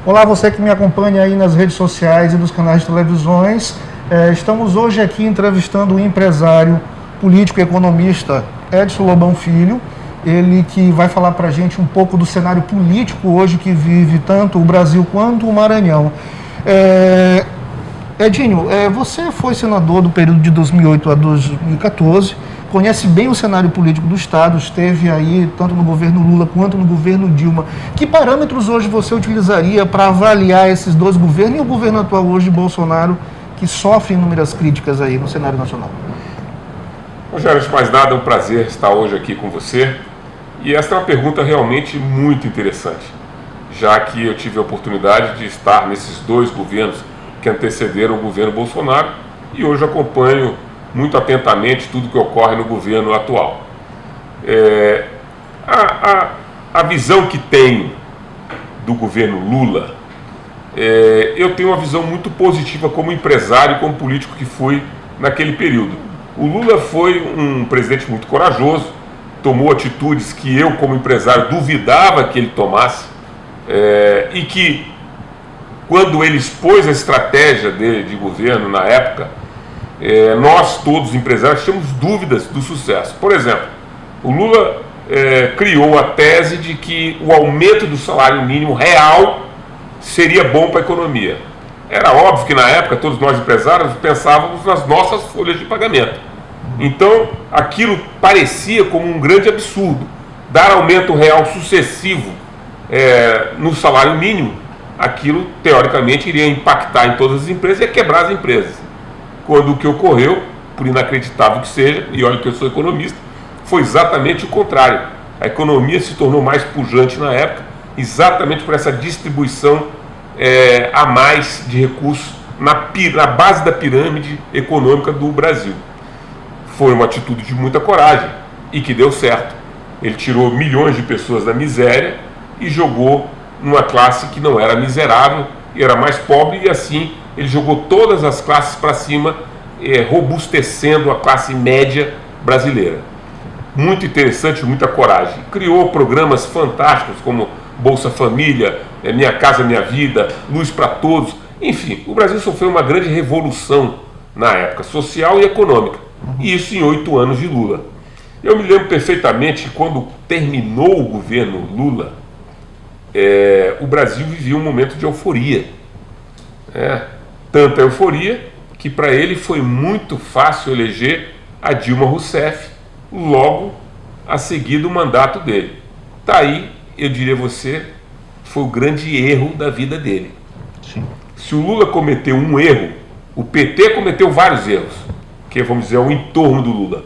Olá, você que me acompanha aí nas redes sociais e nos canais de televisões. Estamos hoje aqui entrevistando o empresário político e economista Edson Lobão Filho. Ele que vai falar para a gente um pouco do cenário político hoje que vive tanto o Brasil quanto o Maranhão. Edinho, você foi senador do período de 2008 a 2014, conhece bem o cenário político do Estado, esteve aí tanto no governo Lula quanto no governo Dilma. Que parâmetros hoje você utilizaria para avaliar esses dois governos e o governo atual hoje de Bolsonaro, que sofre inúmeras críticas aí no cenário nacional? Rogério, antes de mais nada, é um prazer estar hoje aqui com você. E essa é uma pergunta realmente muito interessante, já que eu tive a oportunidade de estar nesses dois governos que antecederam o governo Bolsonaro e hoje acompanho muito atentamente tudo que ocorre no governo atual. A visão que tenho do governo Lula, eu tenho uma visão muito positiva como empresário e como político que fui naquele período. O Lula foi um presidente muito corajoso, tomou atitudes que eu como empresário duvidava que ele tomasse, e que quando ele expôs a estratégia dele de governo na época, nós todos empresários tínhamos dúvidas do sucesso. Por exemplo, o Lula criou a tese de que o aumento do salário mínimo real seria bom para a economia. Era óbvio que na época todos nós empresários pensávamos nas nossas folhas de pagamento. Então aquilo parecia como um grande absurdo. Dar aumento real sucessivo no salário mínimo, aquilo teoricamente iria impactar em todas as empresas e ia quebrar as empresas. Quando o que ocorreu, por inacreditável que seja, e olha que eu sou economista, foi exatamente o contrário. A economia se tornou mais pujante na época, exatamente por essa distribuição a mais de recursos na base da pirâmide econômica do Brasil. Foi uma atitude de muita coragem e que deu certo. Ele tirou milhões de pessoas da miséria e jogou numa classe que não era miserável, era mais pobre, e assim ele jogou todas as classes para cima, robustecendo a classe média brasileira. Muito interessante, muita coragem. Criou programas fantásticos como Bolsa Família, Minha Casa Minha Vida, Luz para Todos. Enfim, o Brasil sofreu uma grande revolução na época, social e econômica. E isso em 8 anos de Lula. Eu me lembro perfeitamente que quando terminou o governo Lula, o Brasil vivia um momento de euforia. Tanta euforia que para ele foi muito fácil eleger a Dilma Rousseff logo a seguir do mandato dele. Tá aí, eu diria a você, foi o grande erro da vida dele. Sim. Se o Lula cometeu um erro, o PT cometeu vários erros, que vamos dizer, é o entorno do Lula.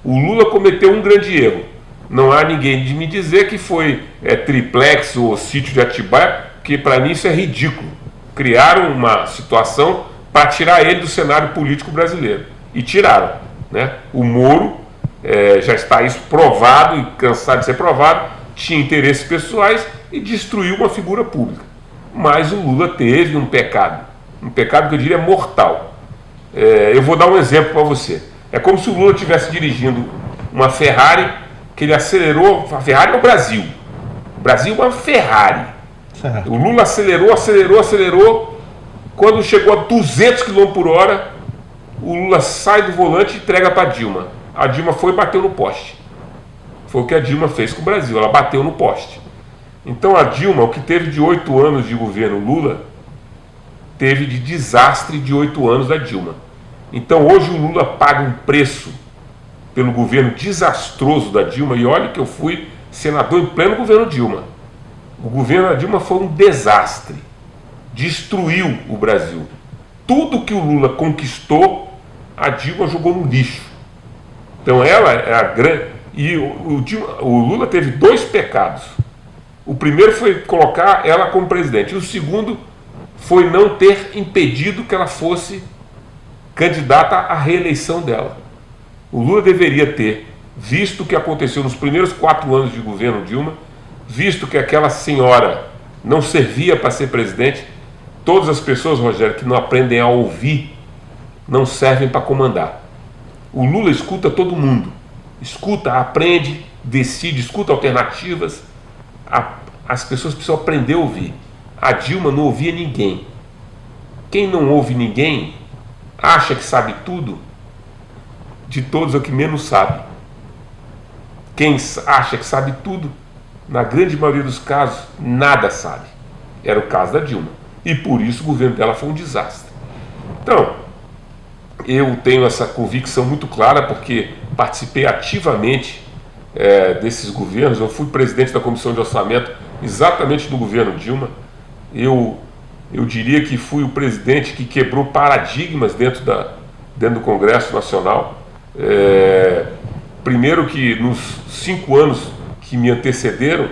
O Lula cometeu um grande erro. Não há ninguém de me dizer que foi triplex ou sítio de Atibaia, que para mim isso é ridículo. Criaram uma situação para tirar ele do cenário político brasileiro. E tiraram. Né? O Moro, já está isso provado e cansado de ser provado, tinha interesses pessoais e destruiu uma figura pública. Mas o Lula teve um pecado que eu diria mortal. Eu vou dar um exemplo para você. É como se o Lula estivesse dirigindo uma Ferrari, que ele acelerou. A Ferrari é o Brasil. O Brasil é uma Ferrari. Certo. O Lula acelerou. Quando chegou a 200 km por hora, o Lula sai do volante e entrega para a Dilma. A Dilma foi e bateu no poste. Foi o que a Dilma fez com o Brasil, ela bateu no poste. Então a Dilma, o que teve de 8 anos de governo Lula, teve de desastre de 8 anos da Dilma. Então hoje o Lula paga um preço pelo governo desastroso da Dilma, e olha que eu fui senador em pleno governo Dilma. O governo da Dilma foi um desastre, destruiu o Brasil. Tudo que o Lula conquistou, a Dilma jogou no lixo. Então ela é a grande... E o Lula teve 2 pecados. O primeiro foi colocar ela como presidente, e o segundo foi não ter impedido que ela fosse candidata à reeleição dela. O Lula deveria ter visto o que aconteceu nos primeiros 4 anos de governo Dilma, visto que aquela senhora não servia para ser presidente. Todas as pessoas, Rogério, que não aprendem a ouvir, não servem para comandar. O Lula escuta todo mundo. Escuta, aprende, decide, escuta alternativas. As pessoas precisam aprender a ouvir. a Dilma não ouvia ninguém. Quem não ouve ninguém acha que sabe tudo. De todos é o que menos sabe. Quem acha que sabe tudo, na grande maioria dos casos, nada sabe. Era o caso da Dilma. E por isso o governo dela foi um desastre. Então, eu tenho essa convicção muito clara porque participei ativamente desses governos. Eu fui presidente da Comissão de Orçamento exatamente do governo Dilma. Eu diria que fui o presidente que quebrou paradigmas dentro do Congresso Nacional. Primeiro que nos 5 anos que me antecederam,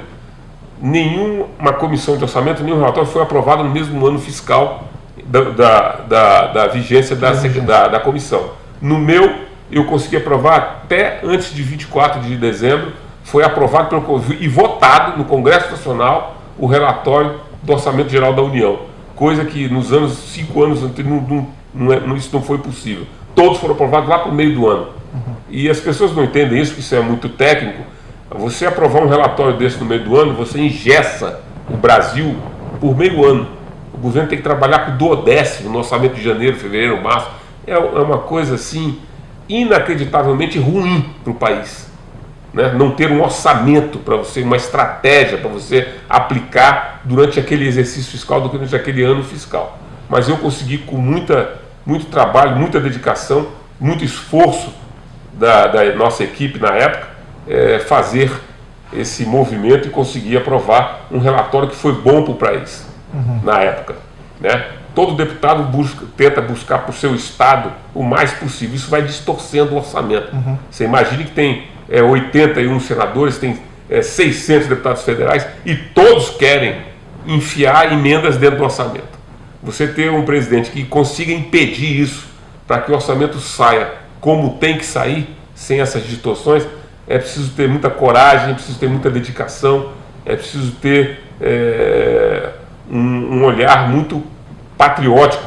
nenhuma comissão de orçamento, nenhum relatório foi aprovado no mesmo ano fiscal da vigência da comissão. No meu, eu consegui aprovar até antes de 24 de dezembro, foi aprovado e votado no Congresso Nacional o relatório do Orçamento Geral da União, coisa que nos 5 anos isso não foi possível. Todos foram aprovados lá para o meio do ano. E as pessoas não entendem isso, que isso é muito técnico. Você aprovar um relatório desse no meio do ano, você engessa o Brasil por meio ano. O governo tem que trabalhar com o duodécimo no orçamento de janeiro, fevereiro, março. É uma coisa assim inacreditavelmente ruim para o país, né? Não ter um orçamento para você, uma estratégia para você aplicar durante aquele exercício fiscal, durante aquele ano fiscal. Mas eu consegui, com muito trabalho, muita dedicação, muito esforço da nossa equipe na época, fazer esse movimento e conseguir aprovar um relatório que foi bom para o país na época, né? Todo deputado tenta buscar para o seu estado o mais possível. Isso vai distorcendo o orçamento. Você imagine que tem 81 senadores, tem 600 deputados federais e todos querem enfiar emendas dentro do orçamento. Você ter um presidente que consiga impedir isso para que o orçamento saia como tem que sair, sem essas distorções, é preciso ter muita coragem, é preciso ter muita dedicação, é preciso ter um olhar muito patriótico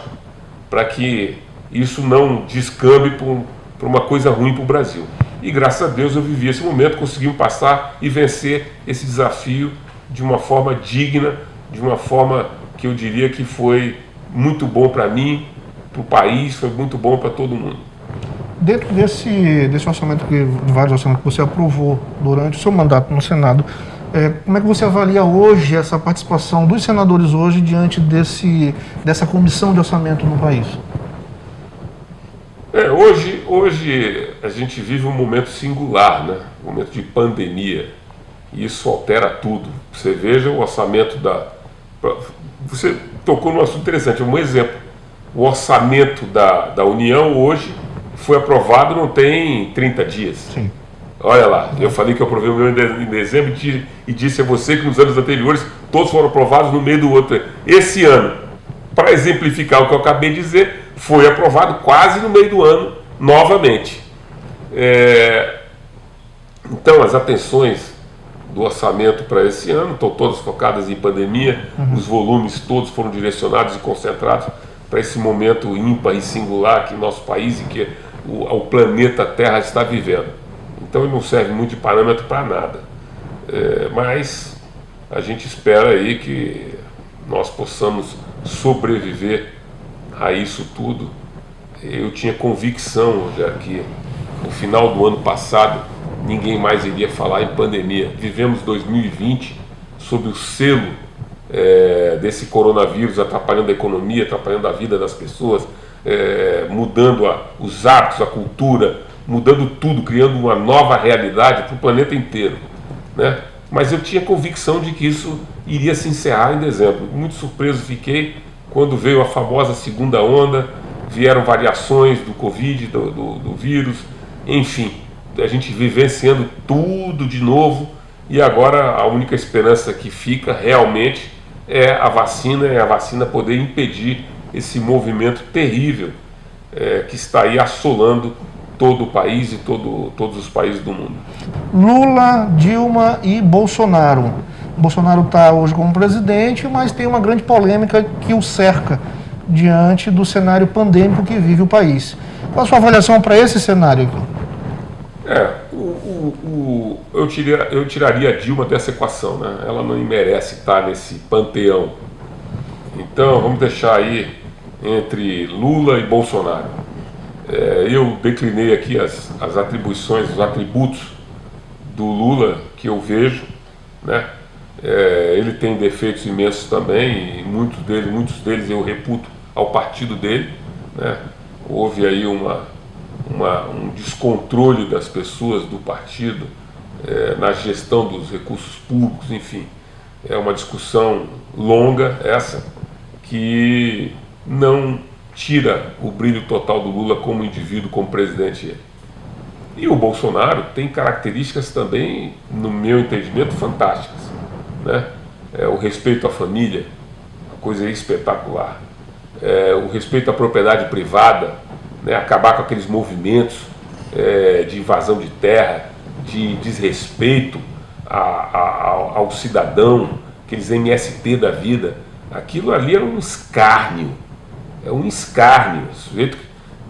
para que isso não descambe para uma coisa ruim para o Brasil. E graças a Deus eu vivi esse momento, conseguimos passar e vencer esse desafio de uma forma digna, de uma forma que eu diria que foi muito bom para mim, para o país, foi muito bom para todo mundo. Dentro desse orçamento, de vários orçamentos que você aprovou durante o seu mandato no Senado, como é que você avalia hoje essa participação dos senadores hoje diante dessa comissão de orçamento no país? Hoje a gente vive um momento singular, né? Um momento de pandemia, e isso altera tudo. Você veja o orçamento Você tocou num assunto interessante, um exemplo. O orçamento da União hoje foi aprovado não tem 30 dias. Sim. Olha lá, eu falei que eu aprovei o meu em dezembro e disse a você que nos anos anteriores todos foram aprovados no meio do outro. Esse ano, para exemplificar o que eu acabei de dizer, foi aprovado quase no meio do ano novamente. Então, as atenções do orçamento para esse ano estão todas focadas em pandemia, os volumes todos foram direcionados e concentrados para esse momento ímpar e singular que nosso país e que o planeta Terra está vivendo. Então ele não serve muito de parâmetro para nada. Mas a gente espera aí que nós possamos sobreviver a isso tudo. Eu tinha convicção já que no final do ano passado ninguém mais iria falar em pandemia. Vivemos 2020 sob o selo desse coronavírus atrapalhando a economia, atrapalhando a vida das pessoas, mudando os hábitos, a cultura, mudando tudo, criando uma nova realidade para o planeta inteiro, né? Mas eu tinha convicção de que isso iria se encerrar em dezembro. Muito surpreso fiquei quando veio a famosa segunda onda, vieram variações do Covid, do vírus, enfim, a gente vivenciando tudo de novo, e agora a única esperança que fica realmente é a vacina poder impedir esse movimento terrível que está aí assolando todo o país e todos os países do mundo. Lula, Dilma e Bolsonaro. Bolsonaro está hoje como presidente, mas tem uma grande polêmica que o cerca diante do cenário pandêmico que vive o país. Qual a sua avaliação para esse cenário aqui? Eu tiraria a Dilma dessa equação, né? Ela não merece estar nesse panteão. Então, vamos deixar aí entre Lula e Bolsonaro. Eu declinei aqui as atribuições, os atributos do Lula que eu vejo, né? Ele tem defeitos imensos também, e muitos deles eu reputo ao partido dele, né? Houve aí um descontrole das pessoas do partido na gestão dos recursos públicos, enfim. É uma discussão longa essa, que não tira o brilho total do Lula como indivíduo, como presidente. E o Bolsonaro tem características também, no meu entendimento, fantásticas, né? O respeito à família, uma coisa espetacular. O respeito à propriedade privada, né? Acabar com aqueles movimentos de invasão de terra, de desrespeito ao cidadão, aqueles MST da vida. Aquilo ali era um escárnio, sujeito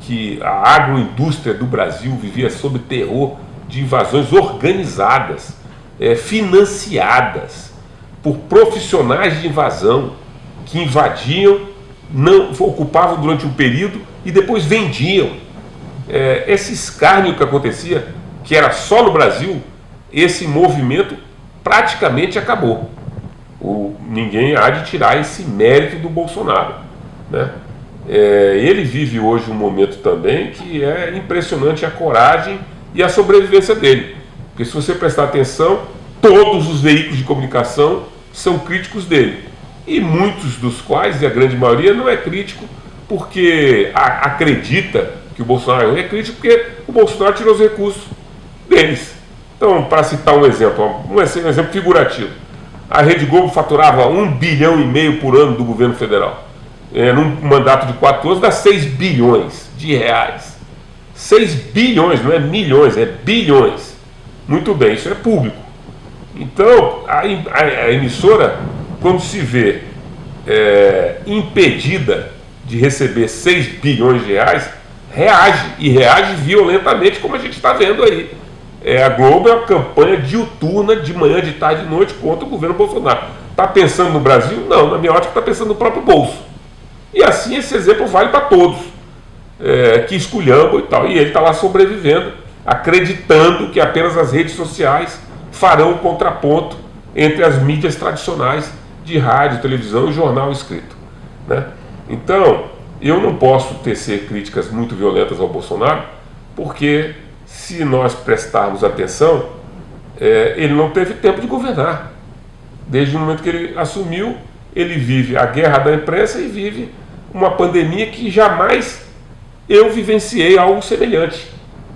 que a agroindústria do Brasil vivia sob terror de invasões organizadas, financiadas por profissionais de invasão, que invadiam, não ocupavam durante um período e depois vendiam. Esse escárnio que acontecia, que era só no Brasil, esse movimento praticamente acabou. Ninguém há de tirar esse mérito do Bolsonaro, né? Ele vive hoje um momento também que é impressionante, a coragem e a sobrevivência dele. Porque se você prestar atenção, todos os veículos de comunicação são críticos dele. E muitos dos quais, e a grande maioria, não é crítico porque acredita que o Bolsonaro é crítico, porque o Bolsonaro tirou os recursos deles. Então, para citar um exemplo figurativo, a Rede Globo faturava 1,5 bilhão por ano do governo federal. Num mandato de 4 anos, dá 6 bilhões de reais. 6 bilhões, não é milhões, é bilhões. Muito bem, isso é público. Então, a emissora, quando se vê impedida de receber 6 bilhões de reais, reage violentamente, como a gente está vendo aí. A Globo é uma campanha diuturna, de manhã, de tarde, de noite, contra o governo Bolsonaro. Está pensando no Brasil? Não, na minha ótica está pensando no próprio bolso. E assim esse exemplo vale para todos, que esculhambam e tal. E ele está lá sobrevivendo, acreditando que apenas as redes sociais farão o contraponto entre as mídias tradicionais de rádio, televisão e jornal escrito, né? Então, eu não posso tecer críticas muito violentas ao Bolsonaro, porque se nós prestarmos atenção, ele não teve tempo de governar. Desde o momento que ele assumiu, ele vive a guerra da imprensa e vive uma pandemia que jamais eu vivenciei algo semelhante.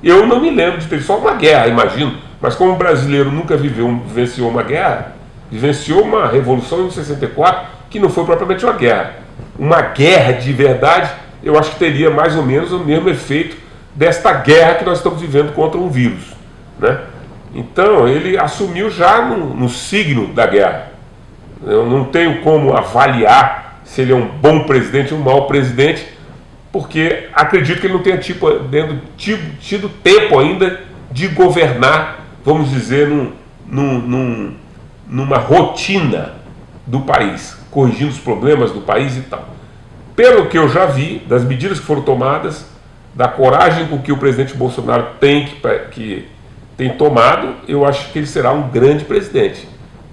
Eu não me lembro de ter só uma guerra, imagino, mas como o brasileiro nunca vivenciou uma guerra, vivenciou uma revolução em 64, que não foi propriamente uma guerra. Uma guerra de verdade, eu acho que teria mais ou menos o mesmo efeito desta guerra que nós estamos vivendo contra um vírus, né? Então, ele assumiu já no signo da guerra. Eu não tenho como avaliar se ele é um bom presidente ou um mau presidente, porque acredito que ele não tenha tido tempo ainda de governar, vamos dizer, numa rotina do país, corrigindo os problemas do país e tal. Pelo que eu já vi, das medidas que foram tomadas, da coragem com que o presidente Bolsonaro tem tomado, eu acho que ele será um grande presidente.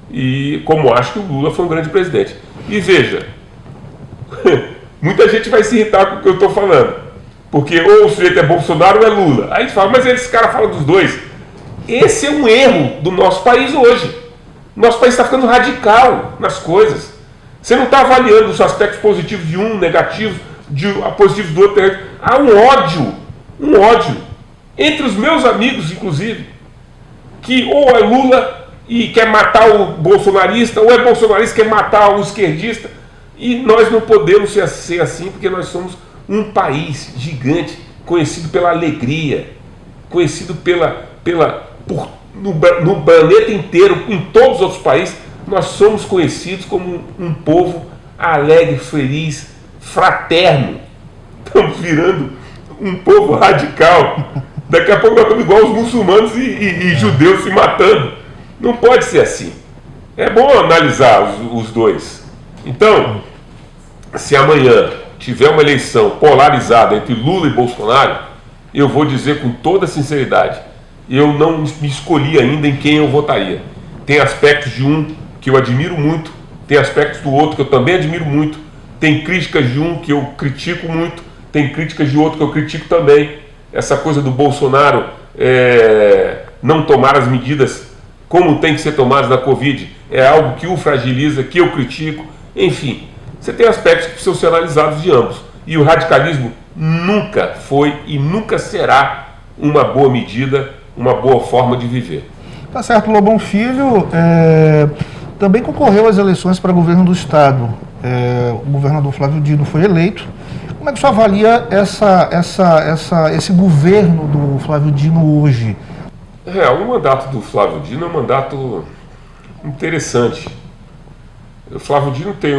E como acho que o Lula foi um grande presidente. E veja, muita gente vai se irritar com o que eu estou falando, porque ou o sujeito é Bolsonaro ou é Lula. Aí a gente fala, mas esse cara fala dos dois. Esse é um erro do nosso país hoje. Nosso país está ficando radical nas coisas. Você não está avaliando os aspectos positivos de um, negativos, positivos do outro. Há um ódio entre os meus amigos, inclusive, que ou é Lula e quer matar o bolsonarista, ou é bolsonarista e quer matar o esquerdista. E nós não podemos ser assim, porque nós somos um país gigante, conhecido pela alegria, conhecido no planeta inteiro, em todos os outros países, nós somos conhecidos como um povo alegre, feliz, fraterno. Estamos virando um povo radical. Daqui a pouco nós estamos igual os muçulmanos e judeus se matando. Não pode ser assim. É bom analisar os dois. Então, se amanhã tiver uma eleição polarizada entre Lula e Bolsonaro, eu vou dizer com toda sinceridade, eu não me escolhi ainda em quem eu votaria. Tem aspectos de um que eu admiro muito, tem aspectos do outro que eu também admiro muito, tem críticas de um que eu critico muito, tem críticas de outro que eu critico também. Essa coisa do Bolsonaro não tomar as medidas como tem que ser tomadas na Covid é algo que o fragiliza, que eu critico. Enfim, você tem aspectos que precisam ser analisados de ambos. E o radicalismo nunca foi e nunca será uma boa medida, uma boa forma de viver. Tá certo, Lobão Filho também concorreu às eleições para governo do Estado. O governador Flávio Dino foi eleito. Como é que você avalia esse governo do Flávio Dino hoje? O mandato do Flávio Dino é um mandato interessante. O Flávio Dino tem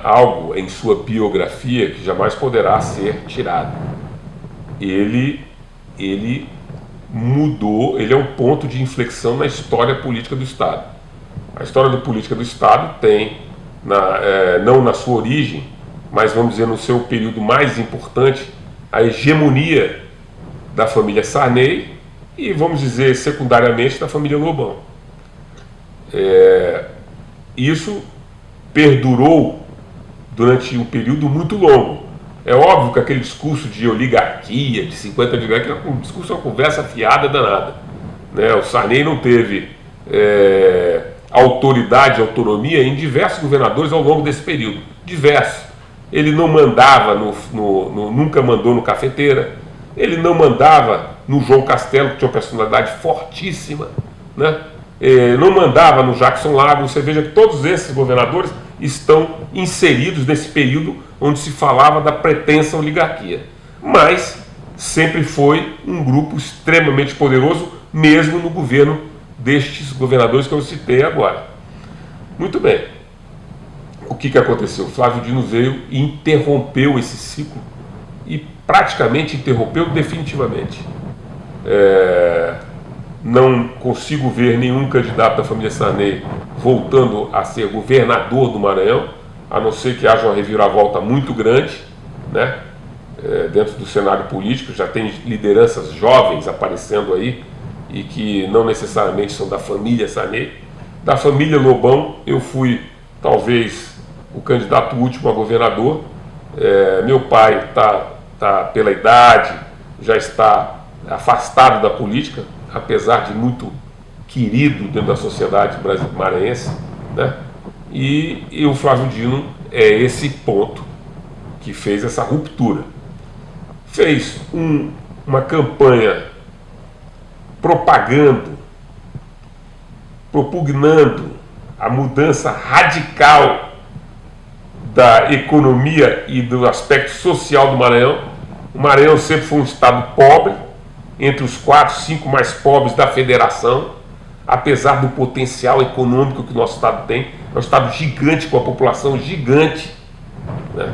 algo em sua biografia que jamais poderá ser tirado. Ele mudou, ele é um ponto de inflexão na história política do Estado. A história da política do Estado tem, não na sua origem, mas vamos dizer no seu período mais importante, a hegemonia da família Sarney e, vamos dizer, secundariamente, da família Lobão. Isso perdurou durante um período muito longo. É óbvio que aquele discurso de oligarquia, de 50 de oligarquia, é um discurso, uma conversa fiada danada. O Sarney não teve autoridade, autonomia em diversos governadores ao longo desse período. Diversos. Ele não mandava, nunca mandou no Cafeteira. Ele não mandava no João Castelo, que tinha uma personalidade fortíssima, né? Não mandava no Jackson Lago. Você veja que todos esses governadores estão inseridos nesse período onde se falava da pretensa oligarquia. Mas sempre foi um grupo extremamente poderoso, mesmo no governo destes governadores que eu citei agora. Muito bem. O que aconteceu? Flávio Dino veio e interrompeu esse ciclo e praticamente interrompeu definitivamente. Não consigo ver nenhum candidato da família Sarney voltando a ser governador do Maranhão, a não ser que haja uma reviravolta muito grande, né? Dentro do cenário político. Já tem lideranças jovens aparecendo aí e que não necessariamente são da família Sarney. Da família Lobão, eu fui talvez o candidato último a governador. Meu pai está pela idade, já está afastado da política, apesar de muito querido dentro da sociedade maranhense, né? E o Flávio Dino é esse ponto que fez essa ruptura. Fez uma campanha propugnando a mudança radical da economia e do aspecto social do Maranhão. O Maranhão sempre foi um estado pobre, entre os 4, 5 mais pobres da federação, apesar do potencial econômico que o nosso estado tem. É um estado gigante, com a população gigante, né?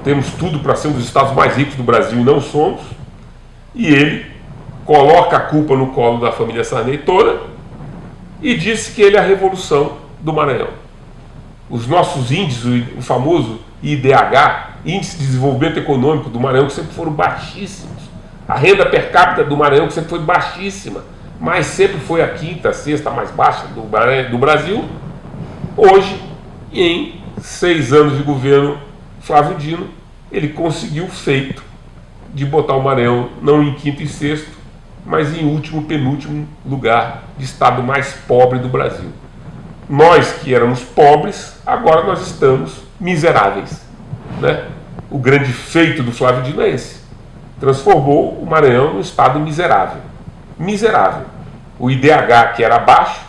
Temos tudo para ser um dos estados mais ricos do Brasil e não somos. E ele coloca a culpa no colo da família Sarney toda e disse que ele é a revolução do Maranhão. Os nossos índices, o famoso IDH, Índice de Desenvolvimento Econômico do Maranhão, que sempre foram baixíssimos. A renda per capita do Maranhão, que sempre foi baixíssima, mas sempre foi a quinta, a sexta mais baixa do Brasil. Hoje, em 6 anos de governo Flávio Dino, ele conseguiu o feito de botar o Maranhão não em quinto e sexto, mas em último, penúltimo lugar de estado mais pobre do Brasil. Nós que éramos pobres, agora nós estamos miseráveis, né? O grande feito do Flávio Dino é esse. Transformou o Maranhão num estado miserável. Miserável. O IDH, que era baixo,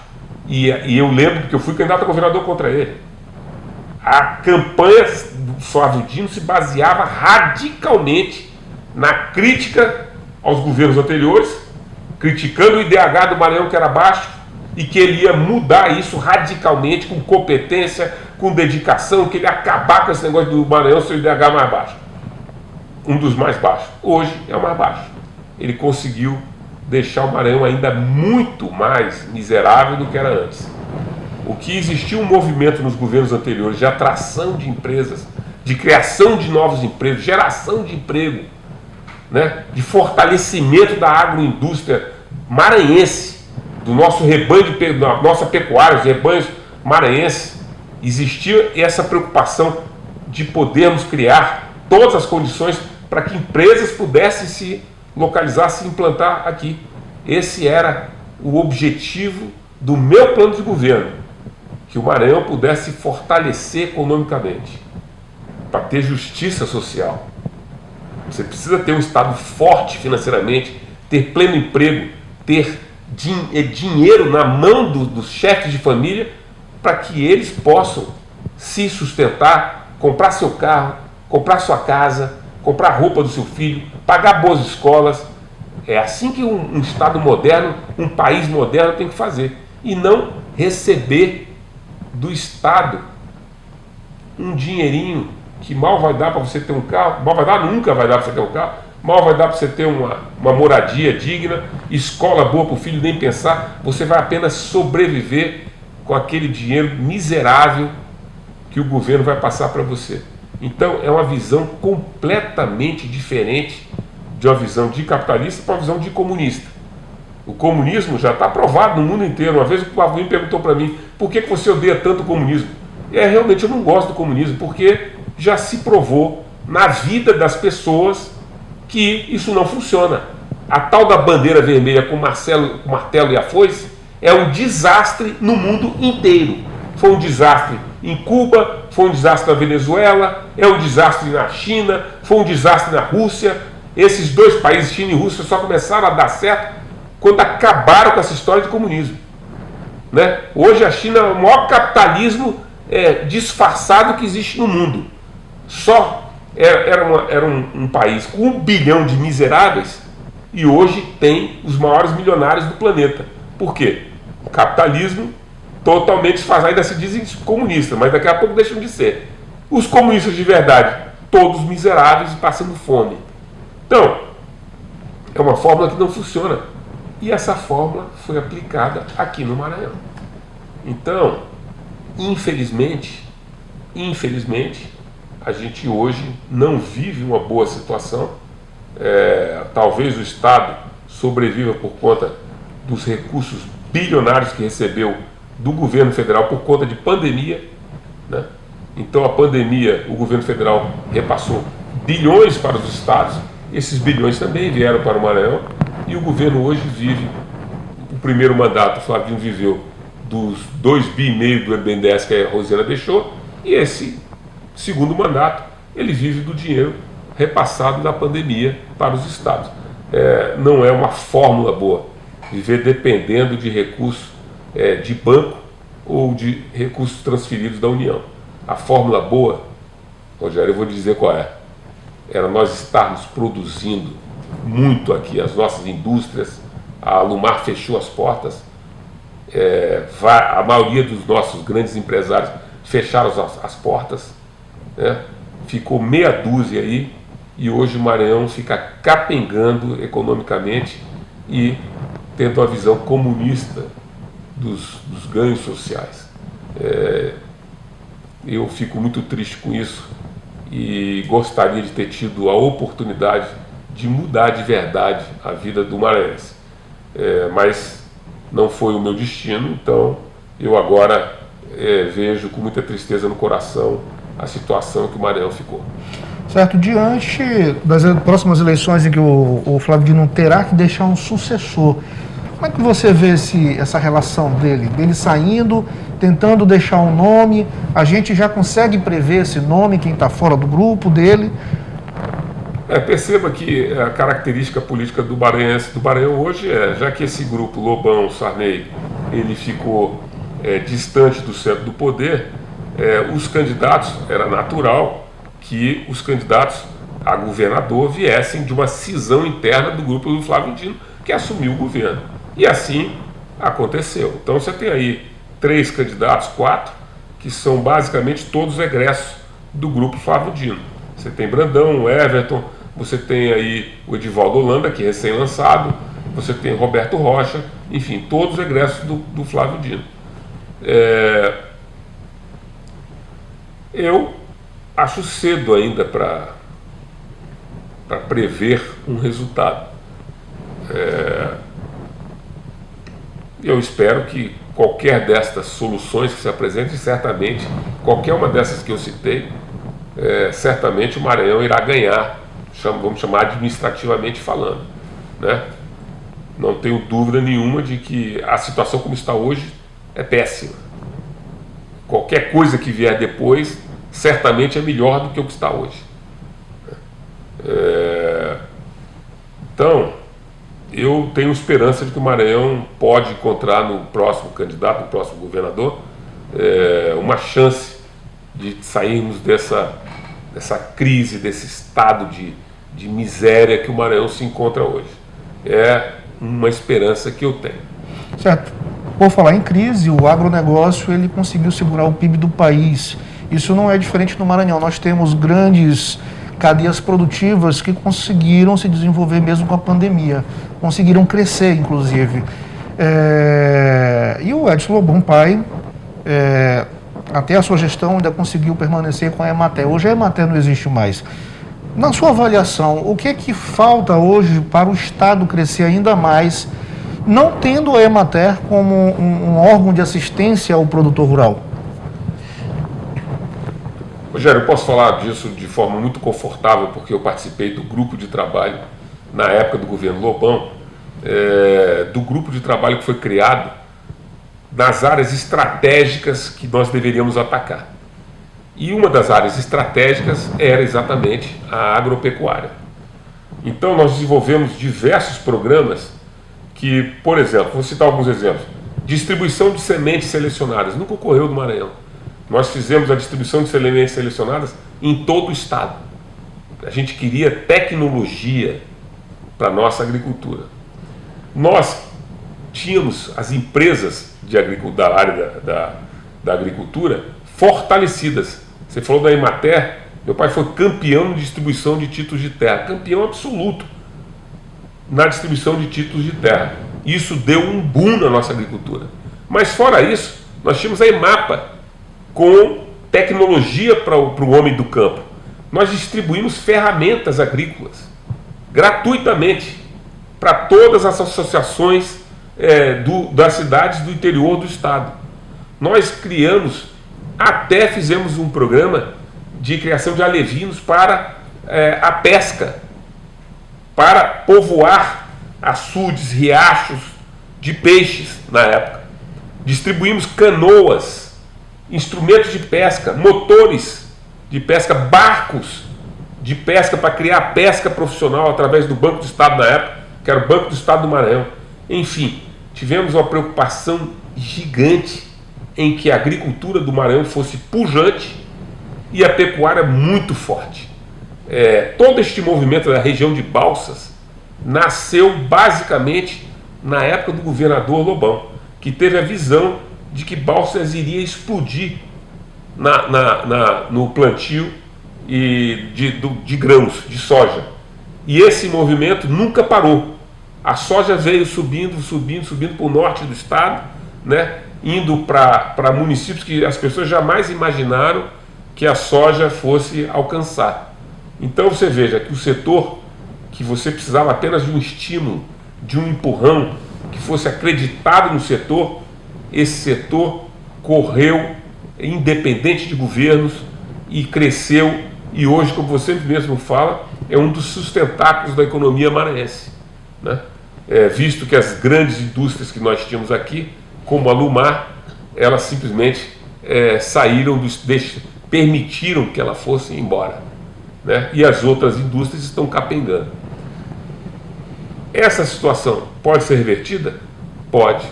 e eu lembro que eu fui candidato a governador contra ele. A campanha do Flávio Dino se baseava radicalmente na crítica aos governos anteriores, criticando o IDH do Maranhão, que era baixo, e que ele ia mudar isso radicalmente, com competência, com dedicação, que ele ia acabar com esse negócio do Maranhão ser o IDH mais baixo. Um dos mais baixos. Hoje é o mais baixo. Ele conseguiu deixar o Maranhão ainda muito mais miserável do que era antes. o que existiu um movimento nos governos anteriores de atração de empresas, de criação de novos empregos, geração de emprego, né, de fortalecimento da agroindústria maranhense, do nosso rebanho, da nossa pecuária, os rebanhos maranhenses, existia essa preocupação de podermos criar todas as condições para que empresas pudessem se localizar, se implantar aqui. Esse era o objetivo do meu plano de governo, que o Maranhão pudesse se fortalecer economicamente, para ter justiça social. Você precisa ter um Estado forte financeiramente, ter pleno emprego, ter dinheiro na mão dos chefes de família, para que eles possam se sustentar, comprar seu carro, comprar sua casa, comprar a roupa do seu filho, pagar boas escolas. É assim que um Estado moderno, um país moderno tem que fazer. E não receber do Estado um dinheirinho que mal vai dar para você ter um carro, mal vai dar, nunca vai dar para você ter um carro, mal vai dar para você ter uma moradia digna, escola boa para o filho, nem pensar. Você vai apenas sobreviver com aquele dinheiro miserável que o governo vai passar para você. Então é uma visão completamente diferente de uma visão de capitalista para uma visão de comunista. O comunismo já está provado no mundo inteiro. Uma vez o Pavão perguntou para mim: por que você odeia tanto o comunismo? Realmente eu não gosto do comunismo, porque já se provou na vida das pessoas que isso não funciona. A tal da bandeira vermelha com martelo e a foice é um desastre no mundo inteiro. Foi um desastre em Cuba, foi um desastre na Venezuela, é um desastre na China, foi um desastre na Rússia. Esses dois países, China e Rússia, só começaram a dar certo quando acabaram com essa história de comunismo, né? Hoje a China é o maior capitalismo disfarçado que existe no mundo. Só era um país com 1 bilhão de miseráveis e hoje tem os maiores milionários do planeta. Por quê? O capitalismo totalmente disfarçado, ainda se dizem comunistas, mas daqui a pouco deixam de ser. Os comunistas de verdade, todos miseráveis e passando fome. Então, é uma fórmula que não funciona. E essa fórmula foi aplicada aqui no Maranhão. Então, infelizmente, a gente hoje não vive uma boa situação. Talvez o Estado sobreviva por conta dos recursos bilionários que recebeu do governo federal por conta de pandemia, né? Então a pandemia, o governo federal repassou bilhões para os estados, esses bilhões também vieram para o Maranhão, e o governo hoje vive, o primeiro mandato, o Flavinho viveu dos 2,5 bi do BNDES que a Rosiana deixou, e esse segundo mandato, ele vive do dinheiro repassado na pandemia para os estados. Não é uma fórmula boa, viver dependendo de recursos de banco ou de recursos transferidos da União. A fórmula boa, Rogério, eu vou dizer qual é. Era nós estarmos produzindo muito aqui, as nossas indústrias. A Alumar fechou as portas, a maioria dos nossos grandes empresários fecharam as portas, né? Ficou meia dúzia aí, e hoje o Maranhão fica capengando economicamente e tendo uma visão comunista dos ganhos sociais. Eu fico muito triste com isso e gostaria de ter tido a oportunidade de mudar de verdade a vida do maranhense. Mas não foi o meu destino, então eu agora vejo com muita tristeza no coração a situação que o Maranhão ficou. Certo, diante das próximas eleições em que o Flávio Dino terá que deixar um sucessor, como é que você vê essa relação dele saindo, tentando deixar um nome? A gente já consegue prever esse nome, quem está fora do grupo dele? Perceba que a característica política do Maranhão hoje já que esse grupo Lobão, Sarney, ele ficou distante do centro do poder, os candidatos, era natural que os candidatos a governador viessem de uma cisão interna do grupo do Flávio Dino, que assumiu o governo. E assim aconteceu. Então você tem aí 3 candidatos, 4, que são basicamente todos egressos do grupo Flávio Dino. Você tem Brandão, Everton, você tem aí o Edivaldo Holanda, que é recém-lançado, você tem Roberto Rocha, enfim, todos egressos do Flávio Dino. Eu acho cedo ainda para prever um resultado. Eu espero que qualquer destas soluções que se apresentem, certamente, qualquer uma dessas que eu citei, certamente o Maranhão irá ganhar, vamos chamar administrativamente falando, né? Não tenho dúvida nenhuma de que a situação como está hoje é péssima. Qualquer coisa que vier depois, certamente é melhor do que o que está hoje. Então, eu tenho esperança de que o Maranhão pode encontrar no próximo candidato, no próximo governador, uma chance de sairmos dessa crise, desse estado de miséria que o Maranhão se encontra hoje. É uma esperança que eu tenho. Certo. Por falar em crise, o agronegócio ele conseguiu segurar o PIB do país. Isso não é diferente no Maranhão. Nós temos grandes cadeias produtivas que conseguiram se desenvolver mesmo com a pandemia. Conseguiram crescer, inclusive. E o Edson Lobão Pai, até a sua gestão, ainda conseguiu permanecer com a Emater. Hoje a Emater não existe mais. Na sua avaliação, o que é que falta hoje para o Estado crescer ainda mais, não tendo a Emater como um órgão de assistência ao produtor rural? Rogério, eu posso falar disso de forma muito confortável, porque eu participei do grupo de trabalho na época do governo Lobão, do grupo de trabalho que foi criado nas áreas estratégicas que nós deveríamos atacar. E uma das áreas estratégicas era exatamente a agropecuária. Então nós desenvolvemos diversos programas que, por exemplo, vou citar alguns exemplos. Distribuição de sementes selecionadas, nunca ocorreu no Maranhão. Nós fizemos a distribuição de sementes selecionadas em todo o estado. A gente queria tecnologia para a nossa agricultura. Nós tínhamos as empresas da área da agricultura fortalecidas. Você falou da Emater, meu pai foi campeão de distribuição de títulos de terra, campeão absoluto na distribuição de títulos de terra. Isso deu um boom na nossa agricultura. Mas fora isso, nós tínhamos a Emapa, com tecnologia para o homem do campo. Nós distribuímos ferramentas agrícolas gratuitamente para todas as associações das cidades do interior do estado. Nós fizemos um programa de criação de alevinos para a pesca, para povoar açudes, riachos de peixes na época. Distribuímos canoas, instrumentos de pesca, motores de pesca, barcos de pesca para criar pesca profissional através do Banco do Estado na época, que era o Banco do Estado do Maranhão. Enfim, tivemos uma preocupação gigante em que a agricultura do Maranhão fosse pujante e a pecuária muito forte. Todo este movimento da região de Balsas nasceu basicamente na época do governador Lobão, que teve a visão de que Balsas iria explodir no plantio de grãos, de soja. E esse movimento nunca parou. A soja veio subindo para o norte do estado, né? Indo para municípios que as pessoas jamais imaginaram que a soja fosse alcançar. Então você veja que o setor que você precisava apenas de um estímulo, de um empurrão, que fosse acreditado no setor, esse setor correu independente de governos e cresceu, e hoje, como você mesmo fala, é um dos sustentáculos da economia maranhense, né? Visto que as grandes indústrias que nós tínhamos aqui, como a Lumar, elas simplesmente permitiram que ela fosse embora, né? E as outras indústrias estão capengando. Essa situação pode ser revertida? Pode,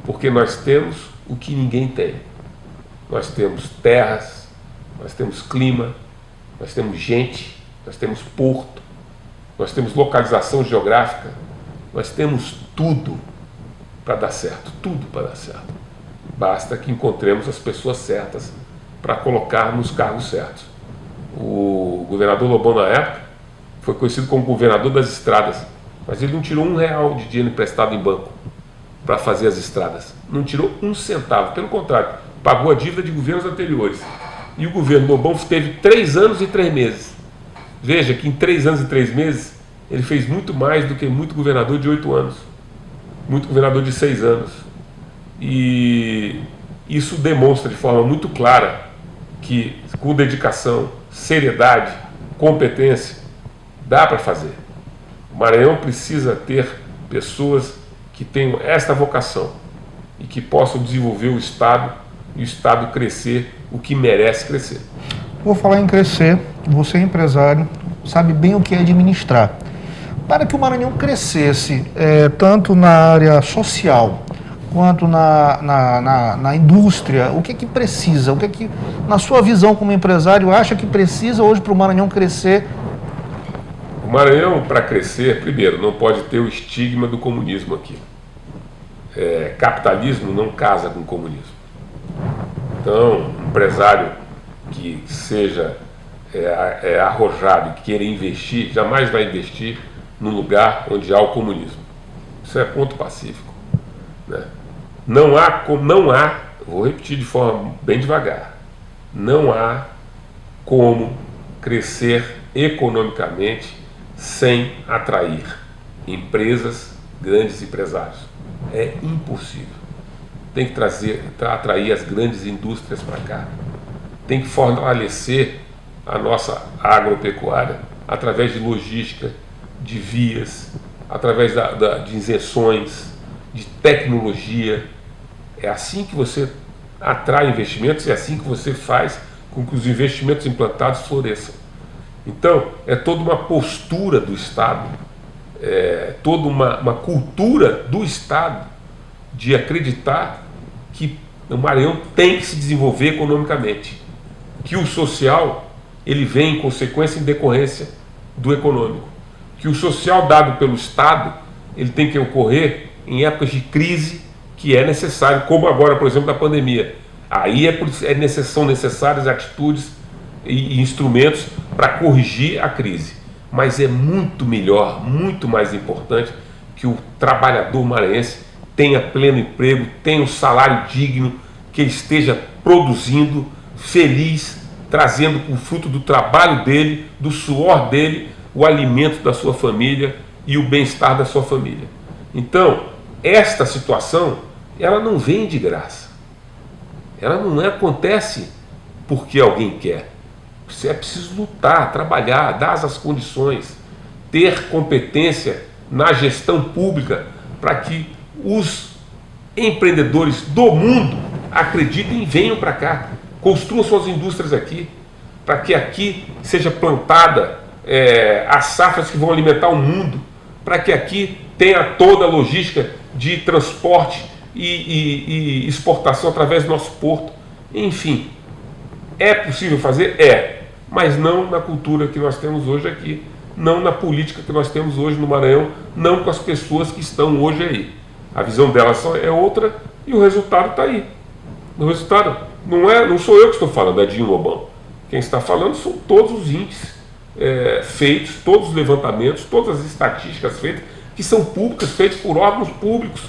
porque nós temos o que ninguém tem. Nós temos terras, nós temos clima, nós temos gente, nós temos porto, nós temos localização geográfica, nós temos tudo para dar certo, tudo para dar certo. Basta que encontremos as pessoas certas para colocar nos cargos certos. O governador Lobão, na época, foi conhecido como governador das estradas, mas ele não tirou R$1 de dinheiro emprestado em banco. para fazer as estradas. Não tirou um centavo, pelo contrário, pagou a dívida de governos anteriores. E o governo Lobão teve 3 anos e 3 meses. Veja que em 3 anos e 3 meses ele fez muito mais do que muito governador de 8 anos, muito governador de 6 anos. E isso demonstra de forma muito clara que com dedicação, seriedade, competência, dá para fazer. O Maranhão precisa ter pessoas que tenham esta vocação e que possam desenvolver o Estado e o Estado crescer o que merece crescer. Vou falar em crescer, você é empresário, sabe bem o que é administrar. Para que o Maranhão crescesse, tanto na área social quanto na indústria, o que é que precisa? O que é que, na sua visão como empresário, acha que precisa hoje para o Maranhão crescer? O Maranhão, para crescer, primeiro, não pode ter o estigma do comunismo aqui. Capitalismo não casa com comunismo. Então, um empresário que seja arrojado e queira investir, jamais vai investir num lugar onde há o comunismo. Isso é ponto pacífico, né? Não há, vou repetir de forma bem devagar, não há como crescer economicamente sem atrair empresas, grandes empresários. É impossível. Tem que atrair as grandes indústrias para cá. Tem que fortalecer a nossa agropecuária através de logística, de vias, através de isenções, de tecnologia. É assim que você atrai investimentos e é assim que você faz com que os investimentos implantados floresçam. Então, é toda uma postura do Estado, toda uma cultura do Estado de acreditar que o Maranhão tem que se desenvolver economicamente, que o social ele vem em consequência, em decorrência do econômico, que o social dado pelo Estado ele tem que ocorrer em épocas de crise que é necessário, como agora, por exemplo, da pandemia. Aí são necessárias atitudes e instrumentos para corrigir a crise. Mas é muito melhor, muito mais importante que o trabalhador maranhense tenha pleno emprego, tenha um salário digno, que ele esteja produzindo, feliz, trazendo o fruto do trabalho dele, do suor dele, o alimento da sua família e o bem-estar da sua família. Então, esta situação, ela não vem de graça. Ela não acontece porque alguém quer. É preciso lutar, trabalhar, dar as condições, ter competência na gestão pública para que os empreendedores do mundo acreditem e venham para cá, construam suas indústrias aqui, para que aqui seja plantada as safras que vão alimentar o mundo, para que aqui tenha toda a logística de transporte e exportação através do nosso porto. Enfim, é possível fazer? Mas não na cultura que nós temos hoje aqui, não na política que nós temos hoje no Maranhão, não com as pessoas que estão hoje aí. A visão delas é outra e o resultado está aí. O resultado não sou eu que estou falando, é Dinho Lobão. Quem está falando são todos os índices feitos, todos os levantamentos, todas as estatísticas feitas, que são públicas, feitas por órgãos públicos,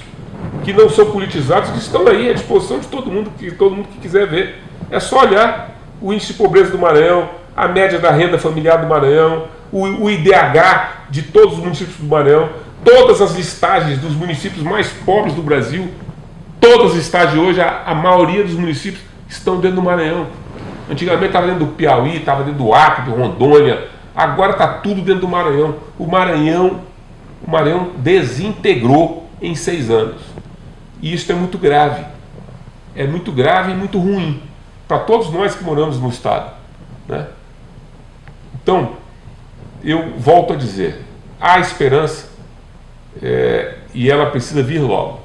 que não são politizados, que estão aí à disposição de todo mundo que quiser ver. É só olhar o índice de pobreza do Maranhão, a média da renda familiar do Maranhão, o IDH de todos os municípios do Maranhão, todas as listagens dos municípios mais pobres do Brasil, todas as listagens hoje, a maioria dos municípios estão dentro do Maranhão. Antigamente estava dentro do Piauí, estava dentro do Acre, do Rondônia, agora está tudo dentro do Maranhão. O Maranhão desintegrou em 6 anos. E isso é muito grave. É muito grave e muito ruim para todos nós que moramos no Estado, né? Então, eu volto a dizer, há esperança e ela precisa vir logo.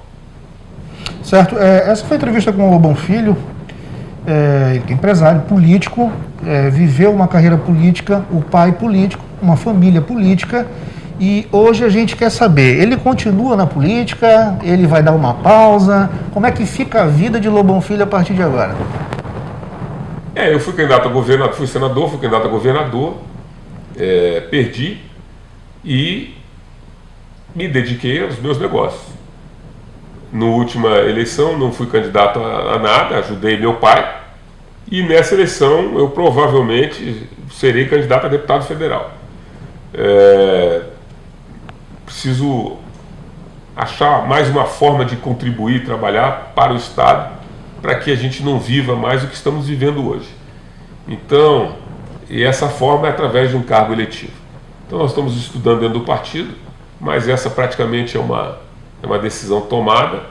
Certo. Essa foi a entrevista com o Lobão Filho, empresário político, viveu uma carreira política, o pai político, uma família política, e hoje a gente quer saber, ele continua na política, ele vai dar uma pausa, como é que fica a vida de Lobão Filho a partir de agora? Eu fui candidato a governador, fui senador, fui candidato a governador, perdi e me dediquei aos meus negócios. Na última eleição não fui candidato a nada, ajudei meu pai. E nessa eleição eu provavelmente serei candidato a deputado federal. Preciso achar mais uma forma de contribuir, trabalhar para o Estado, para que a gente não viva mais o que estamos vivendo hoje. Então, e essa forma é através de um cargo eletivo. Então nós estamos estudando dentro do partido, mas essa praticamente é uma decisão tomada.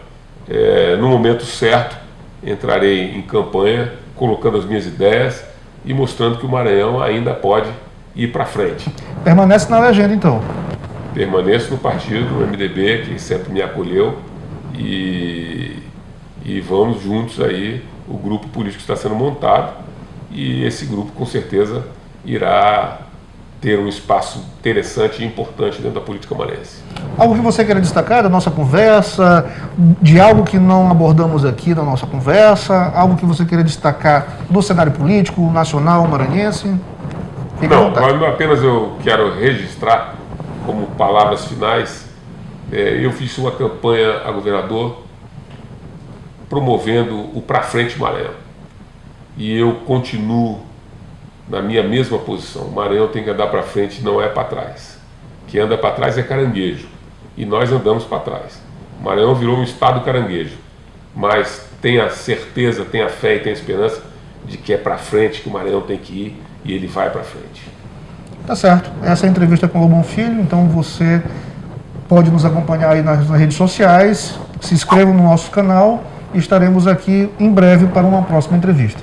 No momento certo, entrarei em campanha, colocando as minhas ideias e mostrando que o Maranhão ainda pode ir para frente. Permanece na legenda, então? Permaneço no partido, no MDB, que sempre me acolheu, e vamos juntos aí, o grupo político está sendo montado, e esse grupo com certeza irá ter um espaço interessante e importante dentro da política maranhense. Algo que você queira destacar da nossa conversa, de algo que não abordamos aqui na nossa conversa, algo que você queira destacar do cenário político, nacional, maranhense? Não, apenas eu quero registrar como palavras finais, eu fiz uma campanha a governador promovendo o Pra Frente Maranhão. E eu continuo na minha mesma posição. O Maranhão tem que andar para frente, não é para trás. Quem anda para trás é caranguejo. E nós andamos para trás. O Maranhão virou um estado caranguejo. Mas tenha certeza, tenha fé e tenha esperança de que é para frente que o Maranhão tem que ir, e ele vai para frente. Tá certo. Essa é a entrevista com o Lobão Filho, então você pode nos acompanhar aí nas redes sociais, se inscreva no nosso canal e estaremos aqui em breve para uma próxima entrevista.